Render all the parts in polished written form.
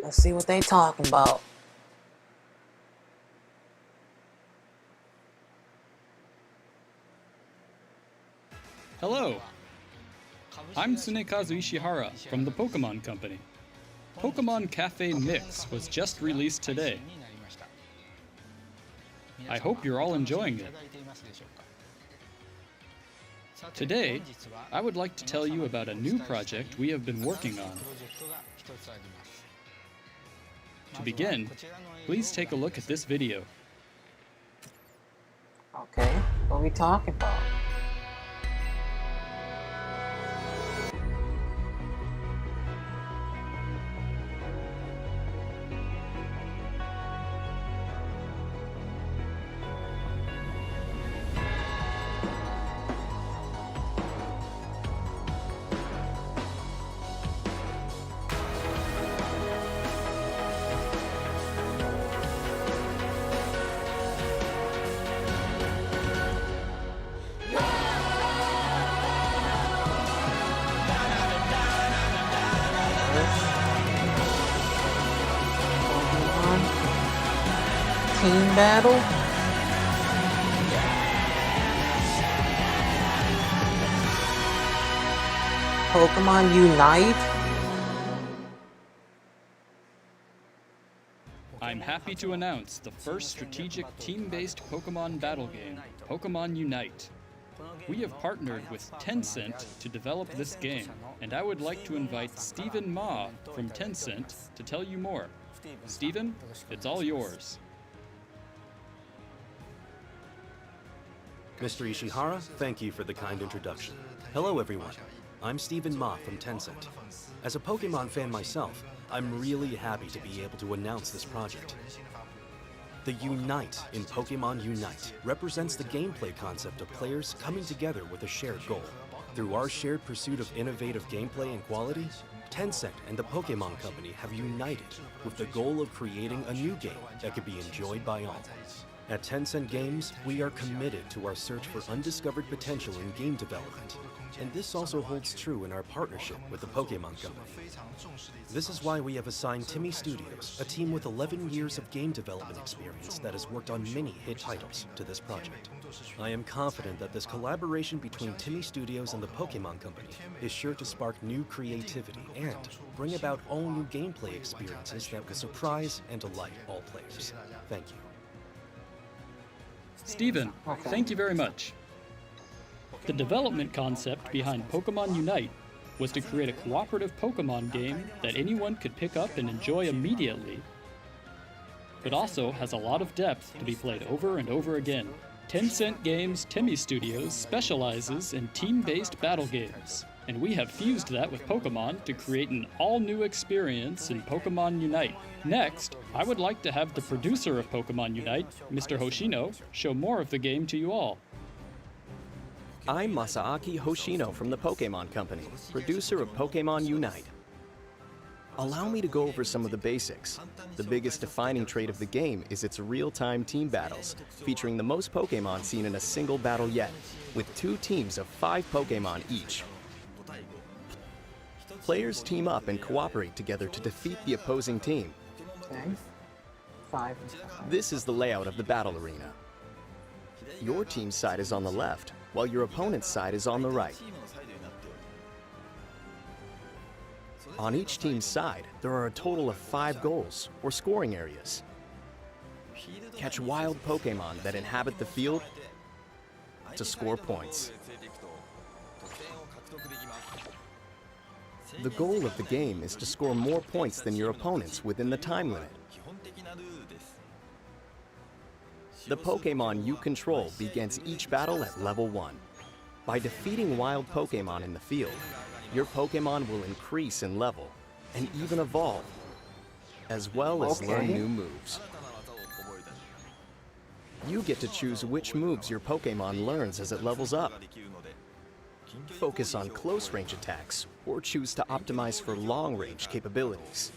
Let's see what they talking about. Hello, I'm Tsunekazu Ishihara from the Pokemon Company. Pokemon Cafe Mix was just released today. I hope you're all enjoying it. Today, I would like to tell you about a new project we have been working on. To begin, please take a look at this video. Okay, what are we talking about? Team battle? Pokemon Unite? I'm happy to announce the first strategic team-based Pokemon battle game, Pokemon Unite. We have partnered with Tencent to develop this game, and I would like to invite Stephen Ma from Tencent to tell you more. Stephen, it's all yours. Mr. Ishihara, thank you for the kind introduction. Hello everyone, I'm Stephen Ma from Tencent. As a Pokemon fan myself, I'm really happy to be able to announce this project. The Unite in Pokemon Unite represents the gameplay concept of players coming together with a shared goal. Through our shared pursuit of innovative gameplay and quality, Tencent and the Pokemon Company have united with the goal of creating a new game that could be enjoyed by all. At Tencent Games, we are committed to our search for undiscovered potential in game development, and this also holds true in our partnership with the Pokemon Company. This is why we have assigned TiMi Studios, a team with 11 years of game development experience that has worked on many hit titles, to this project. I am confident that this collaboration between TiMi Studios and the Pokemon Company is sure to spark new creativity and bring about all new gameplay experiences that will surprise and delight all players. Thank you. Stephen, thank you very much. The development concept behind Pokemon Unite was to create a cooperative Pokemon game that anyone could pick up and enjoy immediately, but also has a lot of depth to be played over and over again. Tencent Games TiMi Studios specializes in team-based battle games, and we have fused that with Pokemon to create an all-new experience in Pokemon Unite. Next, I would like to have the producer of Pokemon Unite, Mr. Hoshino, show more of the game to you all. I'm Masaaki Hoshino from the Pokemon Company, producer of Pokemon Unite. Allow me to go over some of the basics. The biggest defining trait of the game is its real-time team battles, featuring the most Pokemon seen in a single battle yet, with 2 teams of 5 Pokemon each. Players team up and cooperate together to defeat the opposing team. Okay. 5. This is the layout of the battle arena. Your team's side is on the left, while your opponent's side is on the right. On each team's side, there are a total of 5 goals, or scoring areas. Catch wild Pokemon that inhabit the field to score points. The goal of the game is to score more points than your opponents within the time limit. The Pokemon you control begins each battle at level 1. By defeating wild Pokemon in the field, your Pokemon will increase in level and even evolve, as well as learn new moves. You get to choose which moves your Pokemon learns as it levels up. Focus on close-range attacks or choose to optimize for long-range capabilities.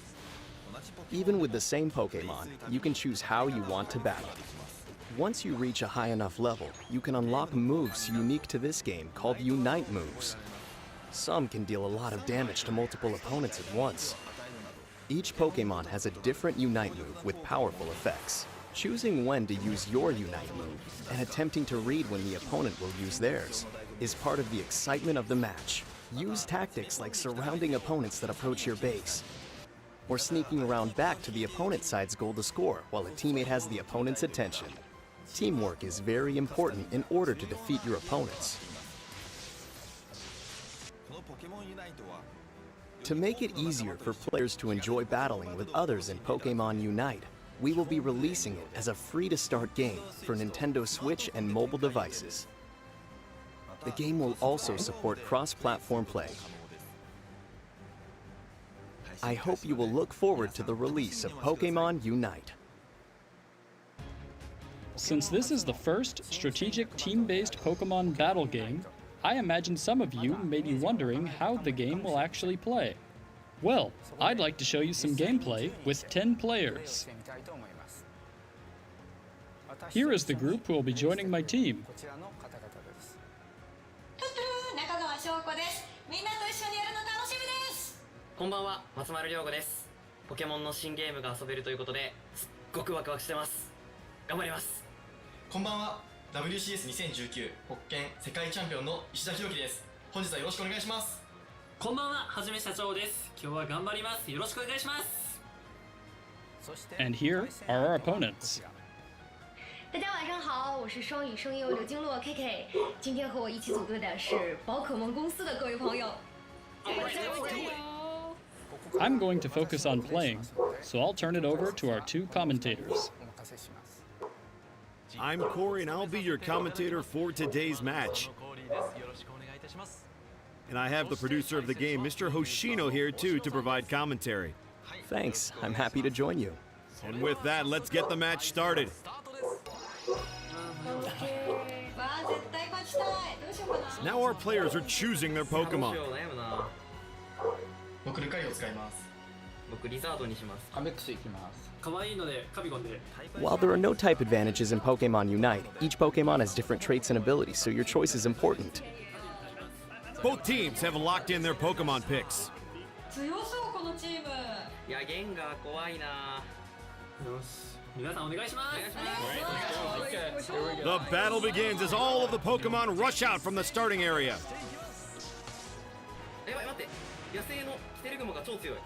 Even with the same Pokemon, you can choose how you want to battle. Once you reach a high enough level, you can unlock moves unique to this game called Unite moves. Some can deal a lot of damage to multiple opponents at once. Each Pokemon has a different Unite move with powerful effects. Choosing when to use your Unite move and attempting to read when the opponent will use theirs is part of the excitement of the match. Use tactics like surrounding opponents that approach your base, or sneaking around back to the opponent's side's goal to score while a teammate has the opponent's attention. Teamwork is very important in order to defeat your opponents. To make it easier for players to enjoy battling with others in Pokemon Unite, we will be releasing it as a free-to-start game for Nintendo Switch and mobile devices. The game will also support cross-platform play. I hope you will look forward to the release of Pokemon Unite. Since this is the first strategic team-based Pokemon battle game, I imagine some of you may be wondering how the game will actually play. Well, I'd like to show you some gameplay with 10 players. Here is the group who will be joining my team. 中川翔子です。みんなと一緒にやるの楽しみです。こんばんは、松丸亮吾です。ポケモンの新ゲームが遊べるということで、すっごくワクワクしてます。頑張ります。こんばんは、WCS2019 ホッケン世界チャンピオンの石田裕樹です。本日はよろしくお願いします。こんばんは、はじめ社長です。今日は頑張ります。よろしくお願いします。 And here are our opponents. 大家晚上好，我是双语声优刘经络 KK。今天和我一起组队的是宝可梦公司的各位朋友。 I'm going to focus on playing, so I'll turn it over to our two commentators. I'm Corey, and I'll be your commentator for today's match. And I have the producer of the game, Mr. Hoshino, here too to provide commentary. Thanks, I'm happy to join you. And with that, let's get the match started. わあ、絶対勝ちたい。どうしようかな。 Now our players are choosing their どうし Pokemon. よう悩むな。僕ルカリを使います。僕リザードにします。カメックス行きます。可愛いのでカビゴンで。 While there are no type advantages in Pokemon Unite, each Pokemon has different traits and abilities, so your choice is important. Both teams have locked in their Pokemon picks. 強そうこのチーム。いや、ゲンガー怖いな。よし、皆さんお願いします。 The battle begins as all of the Pokemon rush out from the starting area. やばい、待って。野生のキテレグモが超強い。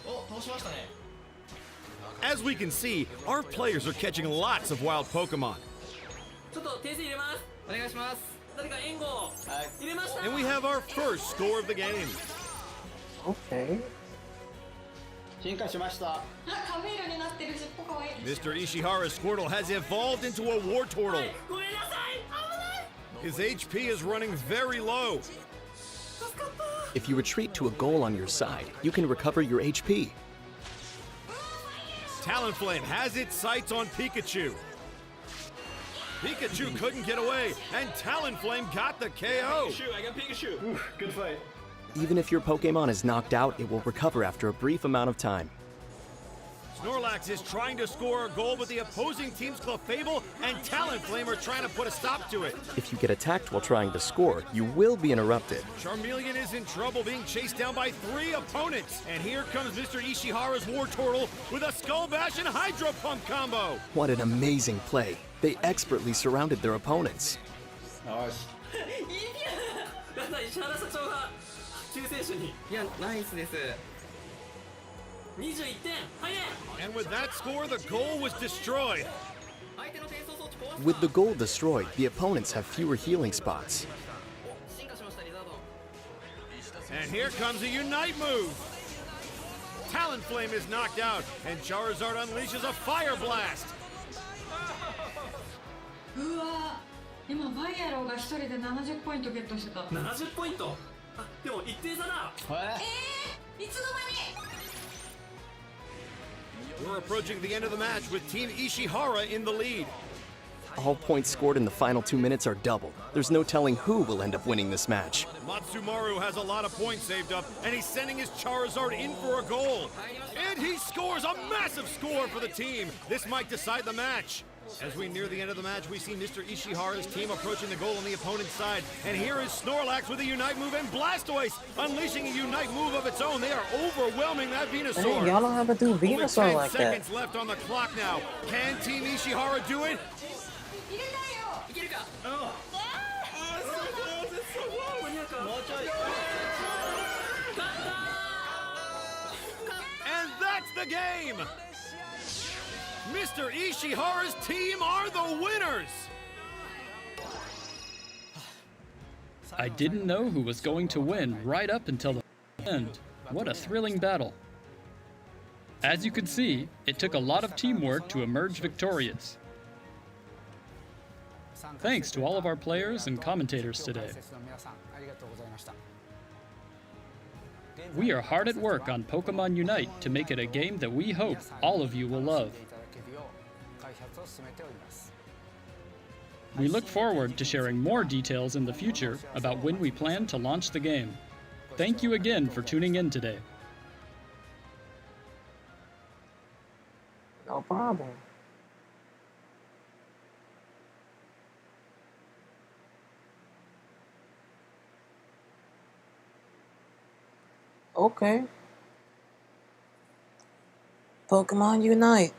お、倒しましたね。 As we can see, our players are catching lots of wild Pokemon. ちょっと訂正入れます。お願いします。誰か援護を入れました。 And we have our first score of the game. Okay. 進化しました。あ、カメ色になってる尻尾可愛い。 Mr. Ishihara's Squirtle has evolved into a Wartortle. ごめんなさい。危ない。 His HP is running very low. If you retreat to a goal on your side, you can recover your HP. Talonflame has its sights on Pikachu. Pikachu couldn't get away, and Talonflame got the KO. I got Pikachu. Good fight. Even if your Pokemon is knocked out, it will recover after a brief amount of time. Snorlax is trying to score a goal, but the opposing team's Clefable and Talonflame are trying to put a stop to it. If you get attacked while trying to score, you will be interrupted. Charmeleon is in trouble being chased down by 3 opponents. And here comes Mr. Ishihara's Wartortle with a Skull Bash and Hydro Pump combo. What an amazing play. They expertly surrounded their opponents. なんだ、石原社長が救世主に。いや、ナイスです。21点、早い。 And with that score, the goal was destroyed. 相手の転送装置壊した。 With the goal destroyed, the opponents have fewer healing spots. 進化しましたリザード。 And here comes a Unite move. Talonflame is knocked out, and Charizard unleashes a Fire Blast. うわー、今バイアローが一人で70ポイントゲットしてた。 70ポイント。あ、でも一定差だ。いつの間に。 We're approaching the end of the match with Team Ishihara in the lead. All points scored in the final 2 minutes are doubled. There's no telling who will end up winning this match. Matsumaru has a lot of points saved up, and he's sending his Charizard in for a goal. And he scores a massive score for the team. This might decide the match. As we near the end of the match, we see Mr. Ishihara's team approaching the goal on the opponent's side. And here is Snorlax with a Unite move and Blastoise unleashing a Unite move of its own. They are overwhelming that Venusaur. Y'all don't have to do Only Venusaur 10 like that. seconds left on the clock now. Can Team Ishihara do it? 入れたいよ。いけるか。And that's the game! Mr. Ishihara's team are the winners! I didn't know who was going to win right up until the end. What a thrilling battle. As you could see, it took a lot of teamwork to emerge victorious. Thanks to all of our players and commentators today. We are hard at work on Pokemon Unite to make it a game that we hope all of you will love. We look forward to sharing more details in the future about when we plan to launch the game. Thank you again for tuning in today. No problem. Okay. Pokemon Unite.